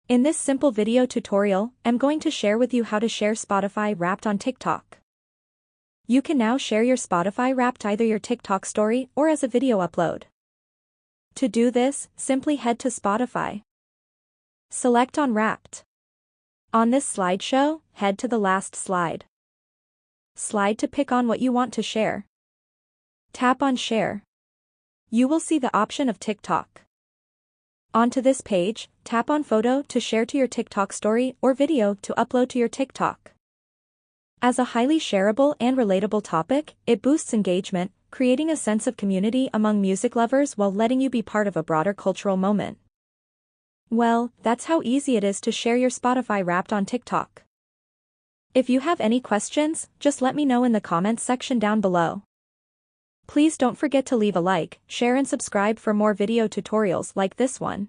In this simple video tutorial, I'm going to share with you how to share Spotify Wrapped on TikTok. You can now share your Spotify Wrapped either your TikTok story or as a video upload. To do this, simply head to Spotify. Select on Wrapped. On this slideshow, head to the last slide. Slide to pick on what you want to share. Tap on Share. You will see the option of TikTok. Onto this page, tap on Photo to share to your TikTok story or video to upload to your TikTok. As a highly shareable and relatable topic, it boosts engagement, creating a sense of community among music lovers while letting you be part of a broader cultural moment. Well, that's how easy it is to share your Spotify Wrapped on TikTok. If you have any questions, just let me know in the comments section down below. Please don't forget to leave a like, share and subscribe for more video tutorials like this one.